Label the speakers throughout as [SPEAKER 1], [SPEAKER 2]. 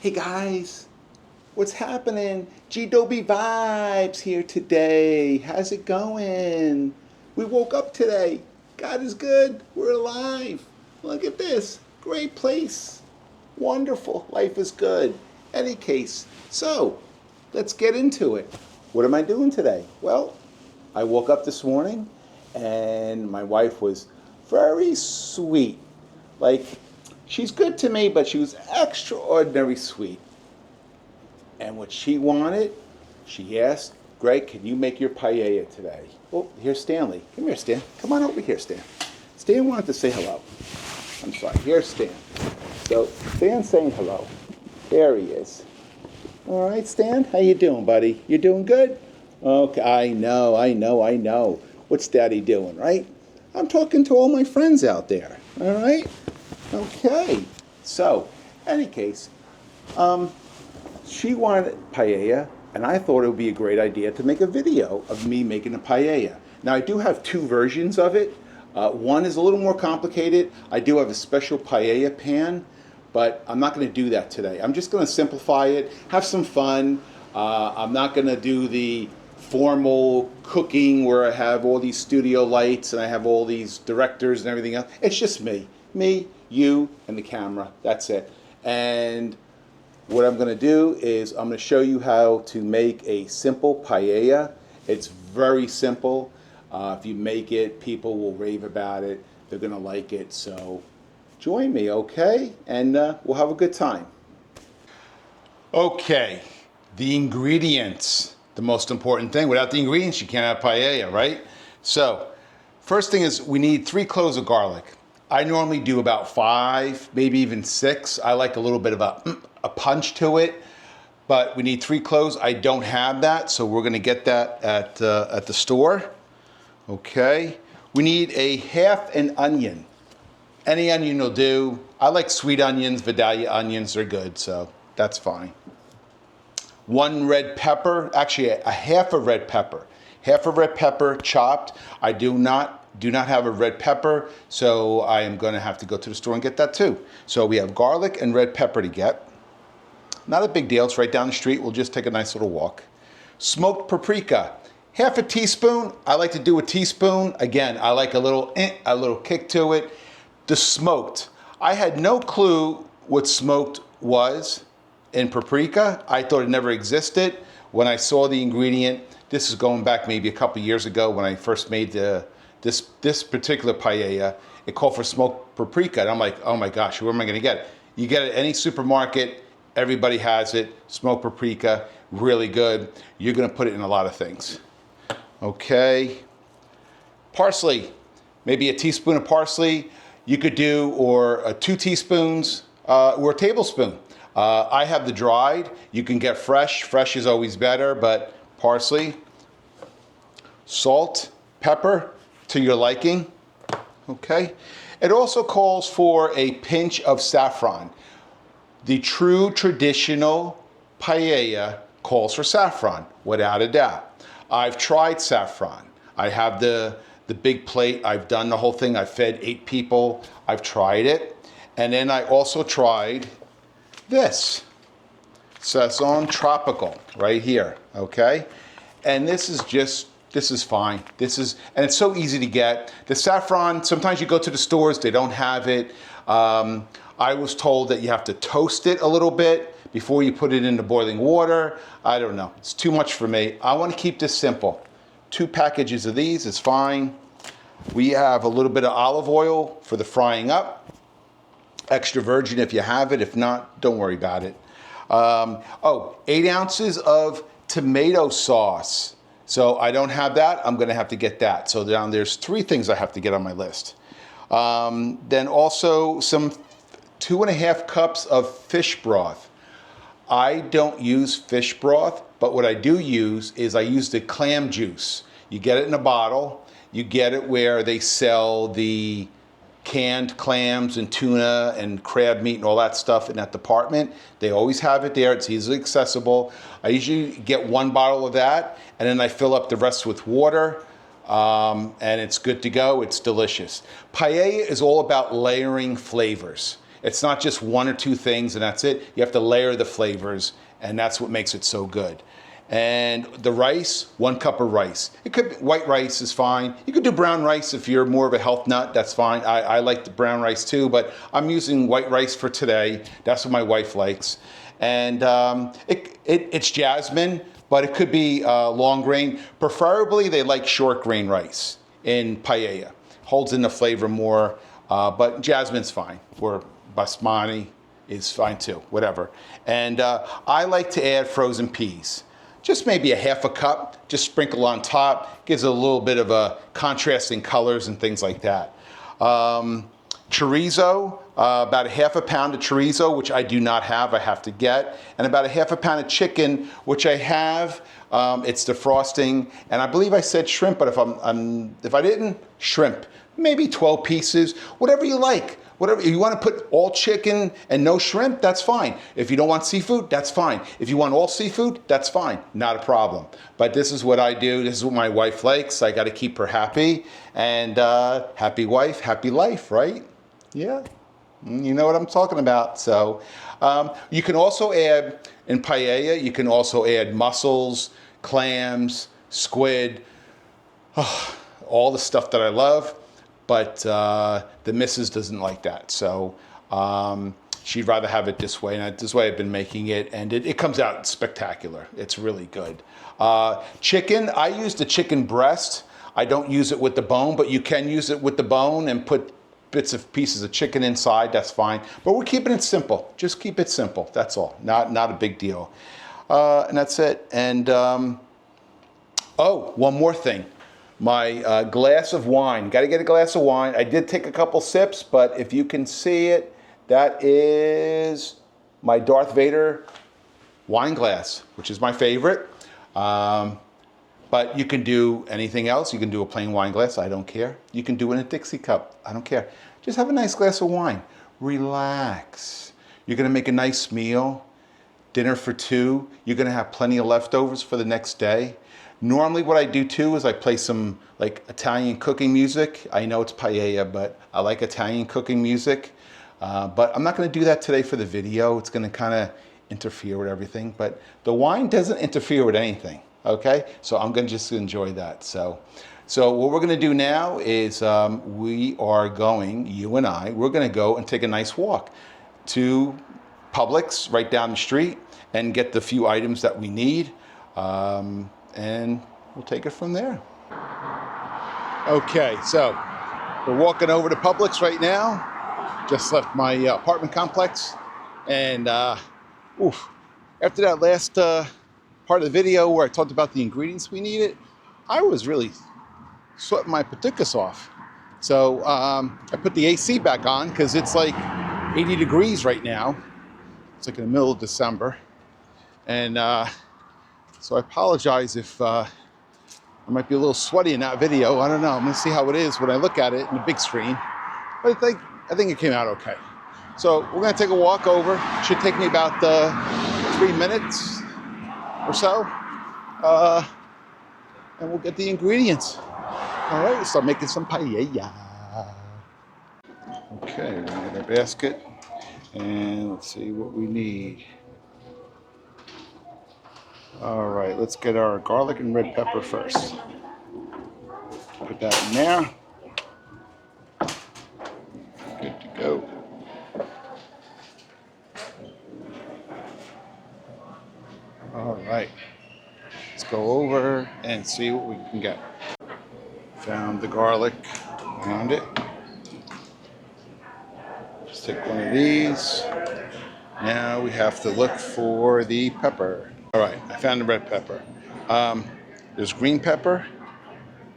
[SPEAKER 1] Hey guys, what's happening? G-Dobie Vibes here today. How's it going? We woke up today. God is good. We're alive. Look at this. Great place. Wonderful. Life is good. Any case, so let's get into it. What am I doing today? Well, I woke up this morning and my wife was very sweet. Like, she's good to me, but she was extraordinary sweet. And what she wanted, she asked, Greg, can you make your paella today? Oh, here's Stanley. Come here, Stan. Come on over here, Stan. Stan wanted to say hello. I'm sorry. Here's Stan. So Stan's saying hello. There he is. All right, Stan. How you doing, buddy? You doing good? Okay. I know. What's Daddy doing, right? I'm talking to all my friends out there. All right. Okay. So, any case, she wanted paella, and I thought it would be a great idea to make a video of me making a paella. Now, I do have two versions of it. One is a little more complicated. I do have a special paella pan, but I'm not going to do that today. I'm just going to simplify it, have some fun. I'm not going to do the formal cooking where I have all these studio lights and I have all these directors and everything else. It's just me, you, and the camera. That's it. And what I'm going to do is I'm going to show you how to make a simple paella. It's very simple. If you make it, people will rave about it. They're going to like it. So join me, okay? And we'll have a good time. Okay, the ingredients. The most important thing. Without the ingredients, you can't have paella, right? So, first thing is we need 3 cloves of garlic. I normally do about 5, maybe even 6. I like a little bit of a punch to it, but we need 3 cloves. I don't have that, so we're gonna get that at the store. Okay. We need a half an onion. Any onion will do. I like sweet onions, Vidalia onions, they're good, so that's fine. 1 red pepper, actually a half a red pepper. Half a red pepper chopped. I do not have a red pepper, so I am going to have to go to the store and get that too. So we have garlic and red pepper to get. Not a big deal, it's right down the street. We'll just take a nice little walk. Smoked paprika, half a teaspoon. I like to do a teaspoon. Again, I like a little kick to it. The smoked, I had no clue what smoked was. In paprika, I thought it never existed. When I saw the ingredient, this is going back maybe a couple years ago when I first made this particular paella, it called for smoked paprika. And I'm like, oh my gosh, where am I gonna get it? You get it at any supermarket, everybody has it, smoked paprika, really good. You're gonna put it in a lot of things. Okay, parsley, maybe a teaspoon of parsley. You could do, or 2 teaspoons, or a tablespoon. I have the dried. You can get fresh. Fresh is always better, but parsley, salt, pepper to your liking. Okay. It also calls for a pinch of saffron. The true traditional paella calls for saffron, without a doubt. I've tried saffron. I have the big plate. I've done the whole thing. I've fed 8 people. I've tried it. And then I also tried this Saison Tropical right here, okay? And this is fine. And it's so easy to get. The saffron, sometimes you go to the stores, they don't have it. I was told that you have to toast it a little bit before you put it into boiling water. I don't know, it's too much for me. I want to keep this simple. 2 packages of these is fine. We have a little bit of olive oil for the frying up. Extra virgin if you have it. If not, don't worry about it. 8 ounces of tomato sauce. So I don't have that. I'm going to have to get that. So there's 3 things I have to get on my list. Then also some 2.5 cups of fish broth. I don't use fish broth, but what I do use is I use the Clam Juice. You get it in a bottle. You get it where they sell the canned clams and tuna and crab meat and all that stuff in that department. They always have it there. It's easily accessible. I usually get 1 bottle of that, and then I fill up the rest with water, and it's good to go. It's delicious. Paella is all about layering flavors. It's not just one or two things and that's it. You have to layer the flavors, and that's what makes it so good. And the rice, 1 cup of rice. It could be, white rice is fine. You could do brown rice if you're more of a health nut, that's fine. I like the brown rice too, but I'm using white rice for today. That's what my wife likes. And it's jasmine, but it could be long grain. Preferably, they like short grain rice in paella. Holds in the flavor more, but jasmine's fine. Or basmati is fine too, whatever. And I like to add frozen peas. Just maybe a half a cup, just sprinkle on top. Gives it a little bit of a contrasting colors and things like that. Chorizo, about a half a pound of chorizo, which I do not have, I have to get. And about a half a pound of chicken, which I have. It's defrosting, and I believe I said shrimp, but if I didn't, shrimp. Maybe 12 pieces, whatever you like. Whatever, if you want to put all chicken and no shrimp, that's fine. If you don't want seafood, that's fine. If you want all seafood, that's fine. Not a problem. But this is what I do. This is what my wife likes. I got to keep her happy. And happy wife, happy life, right? Yeah. You know what I'm talking about. So you can also add, in paella, you can also add mussels, clams, squid, all the stuff that I love. But the missus doesn't like that. So she'd rather have it this way. And this way I've been making it. And it comes out spectacular. It's really good. Chicken, I use the chicken breast. I don't use it with the bone, but you can use it with the bone and put pieces of chicken inside. That's fine. But we're keeping it simple. Just keep it simple. That's all. Not a big deal. And that's it. And oh, one more thing. My glass of wine. Got to get a glass of wine. I did take a couple sips, but if you can see it, that is my Darth Vader wine glass, which is my favorite. But you can do anything else. You can do a plain wine glass. I don't care. You can do it in a Dixie cup. I don't care. Just have a nice glass of wine. Relax. You're going to make a nice meal. Dinner for 2. You're going to have plenty of leftovers for the next day. Normally what I do too is I play some like Italian cooking music. I know it's paella, but I like Italian cooking music. But I'm not going to do that today for the video. It's going to kind of interfere with everything. But the wine doesn't interfere with anything, okay? So I'm going to just enjoy that. So what we're going to do now is we are going, you and I, we're going to go and take a nice walk to Publix right down the street and get the few items that we need. And we'll take it from there. Okay, so we're walking over to Publix right now. Just left my apartment complex. And after that last part of the video where I talked about the ingredients we needed, I was really sweating my patukas off. So I put the AC back on because it's like 80 degrees right now. It's like in the middle of December. And so I apologize if I might be a little sweaty in that video. I don't know. I'm going to see how it is when I look at it in the big screen. But I think it came out okay. So we're going to take a walk over. It should take me about 3 minutes or so. And we'll get the ingredients. All right, we'll start making some paella. Okay, we're going to get our basket. And let's see what we need. All right, let's get our garlic and red pepper first. Put that in there. Good to go. All right, let's go over and see what we can get. Found the garlic, found it. Just take one of these. Now we have to look for the pepper. All right, I found the red pepper. There's green pepper,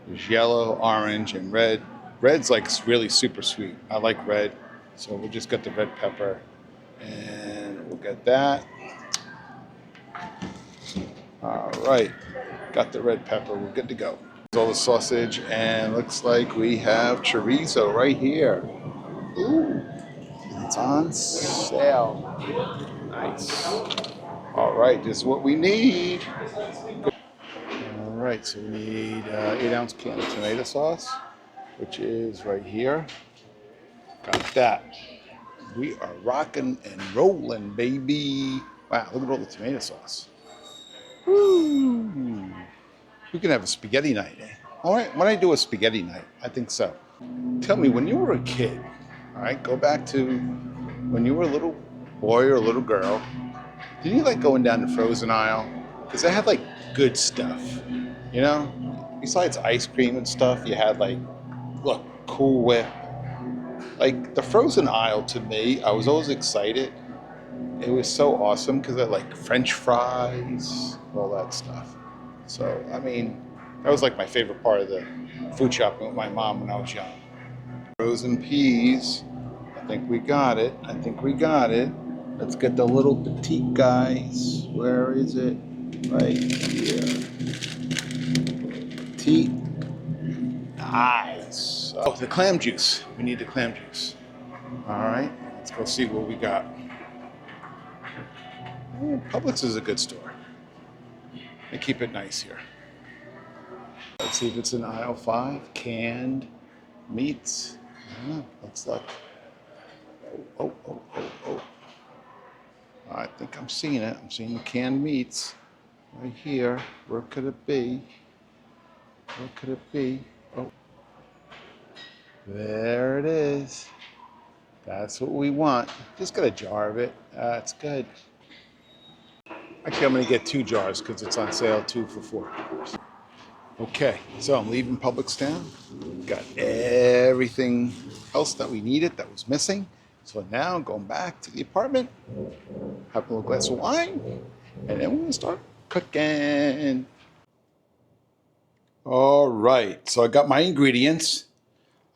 [SPEAKER 1] there's yellow, orange, and red. Red's like really super sweet. I like red, so we'll just get the red pepper, and we'll get that. All right, got the red pepper, we're good to go. There's all the sausage, and looks like we have chorizo right here. Ooh, it's on sale. Nice. All right, this is what we need. All right, so we need 8-ounce can of tomato sauce, which is right here. Got that. We are rocking and rolling, baby. Wow, look at all the tomato sauce. Woo! We can have a spaghetti night, eh? All right, when I do a spaghetti night, I think so. Tell me, when you were a kid, all right, go back to when you were a little boy or a little girl, did you like going down the frozen aisle? Because they had like good stuff, you know? Besides ice cream and stuff, you had like, look, Cool Whip. Like the frozen aisle to me, I was always excited. It was so awesome because I like French fries, all that stuff. So, I mean, that was like my favorite part of the food shopping with my mom when I was young. Frozen peas. I think we got it. I think we got it. Let's get the little petite guys. Where is it? Right here. Petite. Nice. Oh, the clam juice. We need the clam juice. All right. Let's go see what we got. Oh, Publix is a good store. They keep it nice here. Let's see if it's in aisle 5. Canned meats. I don't know. Let's look. Oh. I think I'm seeing it. I'm seeing the canned meats right here. Where could it be? Where could it be? Oh, there it is. That's what we want. Just got a jar of it. That's good. Actually, I'm going to get 2 jars because it's on sale 2 for $4. Okay, so I'm leaving Publix town. Got everything else that we needed that was missing. So now I'm going back to the apartment, have a little glass of wine, and then we're going to start cooking. All right, so I got my ingredients.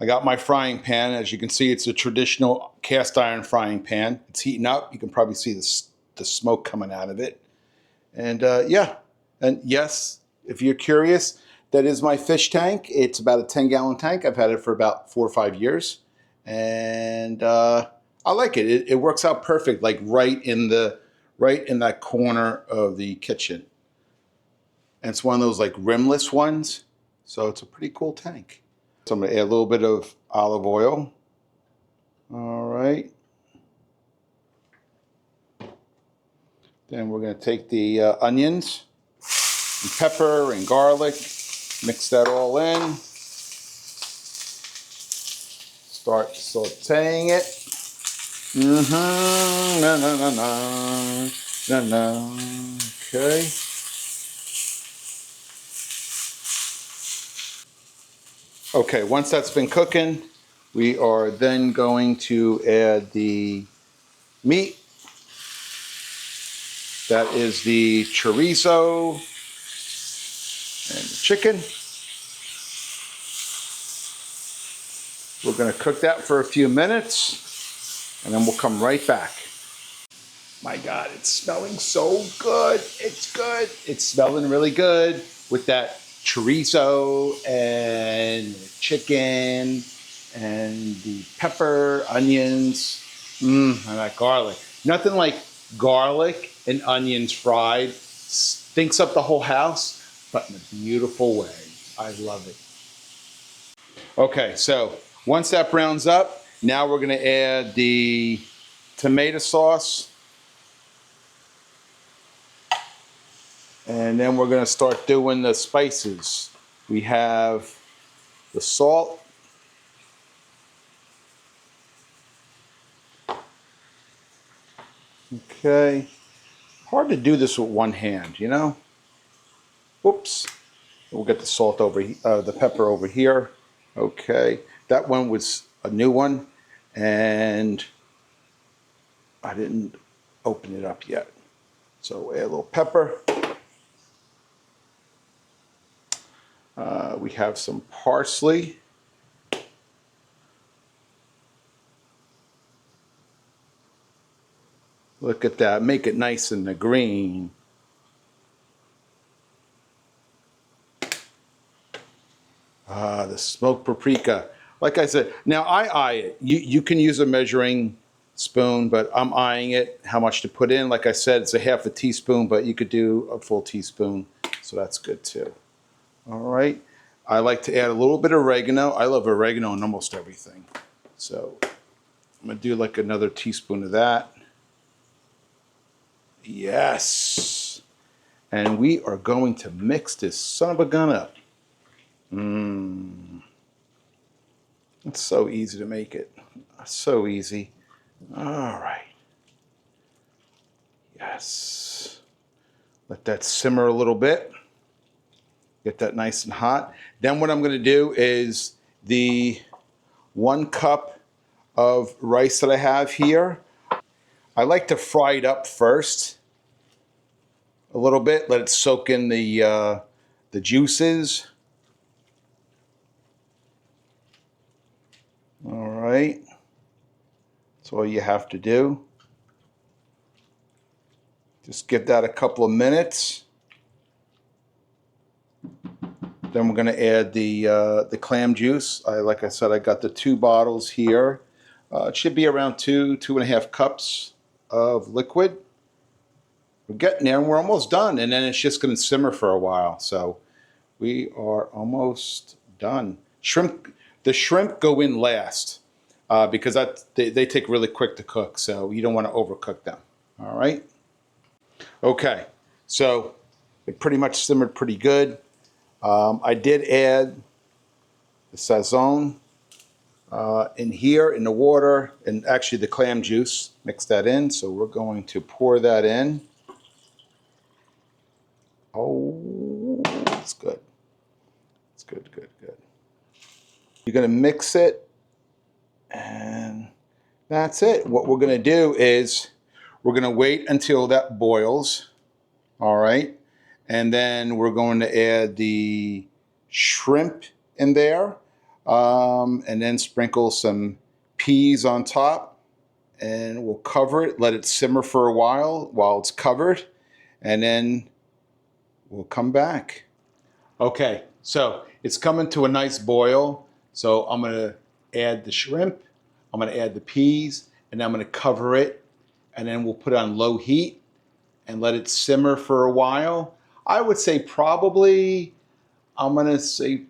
[SPEAKER 1] I got my frying pan. As you can see, it's a traditional cast iron frying pan. It's heating up. You can probably see the smoke coming out of it. And yeah, and yes, if you're curious, that is my fish tank. It's about a 10-gallon tank. I've had it for about 4 or 5 years. And I like it. It works out perfect, like right in that corner of the kitchen. And it's one of those like rimless ones. So it's a pretty cool tank. So I'm gonna add a little bit of olive oil. All right. Then we're gonna take the onions and pepper and garlic, mix that all in. Start sauteing it. No. Okay. Okay, once that's been cooking, we are then going to add the meat. That is the chorizo and the chicken. We're going to cook that for a few minutes, and then we'll come right back. My God, it's smelling so good. It's good. It's smelling really good with that chorizo and chicken and the pepper, onions, and that garlic. Nothing like garlic and onions fried. Stinks up the whole house, but in a beautiful way. I love it. Okay, so once that browns up, now we're going to add the tomato sauce. And then we're going to start doing the spices. We have the salt. Okay. Hard to do this with one hand, you know? Whoops. We'll get the salt over, the pepper over here. Okay. That one was a new one, and I didn't open it up yet. So add a little pepper. We have some parsley. Look at that. Make it nice in the green. The smoked paprika. Like I said, now I eye it. You can use a measuring spoon, but I'm eyeing it, how much to put in. Like I said, it's a half a teaspoon, but you could do a full teaspoon. So that's good too. All right. I like to add a little bit of oregano. I love oregano in almost everything. So I'm gonna do like another teaspoon of that. Yes. And we are going to mix this son of a gun up. It's so easy to make it. So easy. All right. Yes. Let that simmer a little bit. Get that nice and hot. Then what I'm going to do is the 1 cup of rice that I have here. I like to fry it up first a little bit. Let it soak in the juices. All right. That's all you have to do. Just give that a couple of minutes. Then we're going to add the clam juice. Like I said, I got the 2 bottles here. It should be around 2.5 cups of liquid. We're getting there, and we're almost done. And then it's just going to simmer for a while. So we are almost done. The shrimp go in last because they take really quick to cook. So you don't want to overcook them. All right. Okay. So it pretty much simmered pretty good. I did add the Sazon in here in the water, and actually the clam juice. Mix that in. So we're going to pour that in. Oh, it's good. It's good, good, good. You're going to mix it, and that's it. What we're going to do is we're going to wait until that boils. All right. And then we're going to add the shrimp in there, and then sprinkle some peas on top, and we'll cover it, let it simmer for a while it's covered, and then we'll come back. Okay, so it's coming to a nice boil. So I'm going to add the shrimp, I'm going to add the peas, and then I'm going to cover it, and then we'll put it on low heat and let it simmer for a while. I would say probably, I'm going to say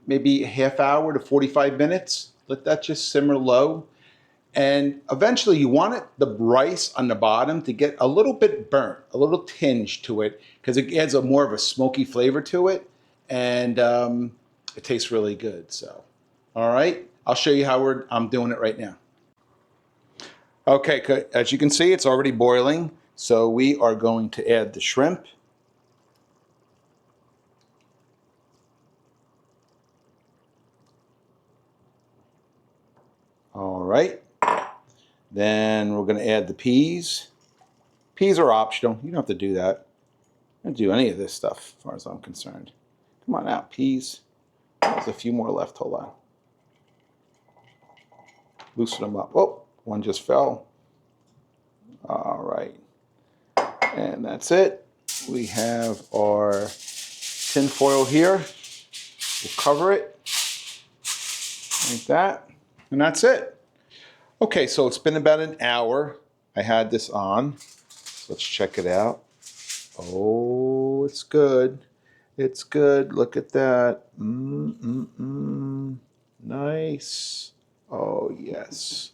[SPEAKER 1] maybe a half hour to 45 minutes. Let that just simmer low. And eventually you want the rice on the bottom to get a little bit burnt, a little tinge to it, because it adds more of a smoky flavor to it. And it tastes really good. So, all right, I'll show you how I'm doing it right now. Okay, as you can see, it's already boiling. So we are going to add the shrimp. All right. Then we're going to add the peas. Peas are optional. You don't have to do that. I don't do any of this stuff as far as I'm concerned. Come on out, peas. There's a few more left. Hold on. Loosen them up. Oh, one just fell. All right. And that's it. We have our tin foil here. We'll cover it like that. And that's it. Okay, so it's been about an hour. I had this on. Let's check it out. Oh, it's good. It's good. Look at that. Nice. Oh, yes.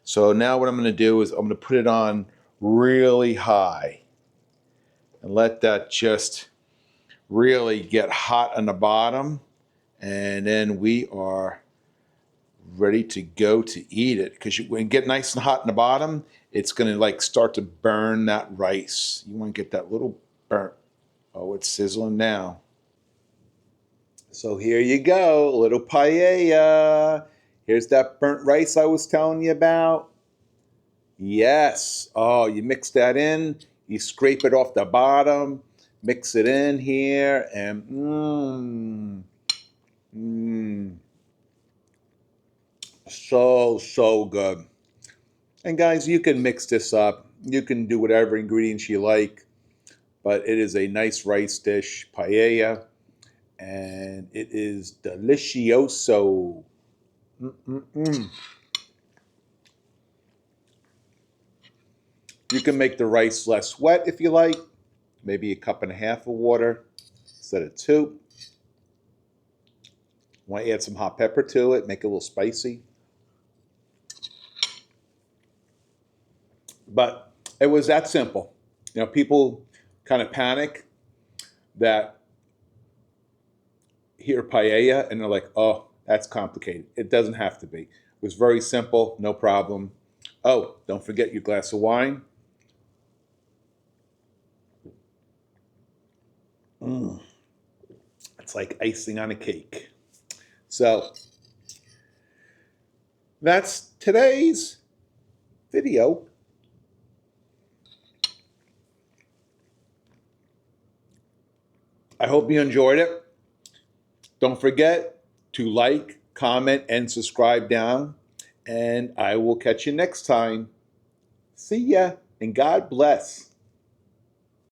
[SPEAKER 1] So now what I'm going to do is I'm going to put it on really high and let that just really get hot on the bottom. And then we are ready to go to eat it, because when it get nice and hot in the bottom, it's going to like start to burn that rice. You want to get that little burnt. Oh, it's sizzling now. So here you go, a little paella. Here's that burnt rice I was telling you about. Yes. Oh, you mix that in, you scrape it off the bottom, mix it in here, and so good. And guys, you can mix this up. You can do whatever ingredients you like, but it is a nice rice dish, paella, and it is delicioso. You can make the rice less wet if you like, maybe 1.5 cups of water instead of 2. Want to add some hot pepper to it, make it a little spicy. But it was that simple. You know, people kind of panic that hear paella and they're like, oh, that's complicated. It doesn't have to be. It was very simple, no problem. Oh, don't forget your glass of wine. It's like icing on a cake. So that's today's video. I hope you enjoyed it. Don't forget to like, comment, and subscribe down. And I will catch you next time. See ya, and God bless.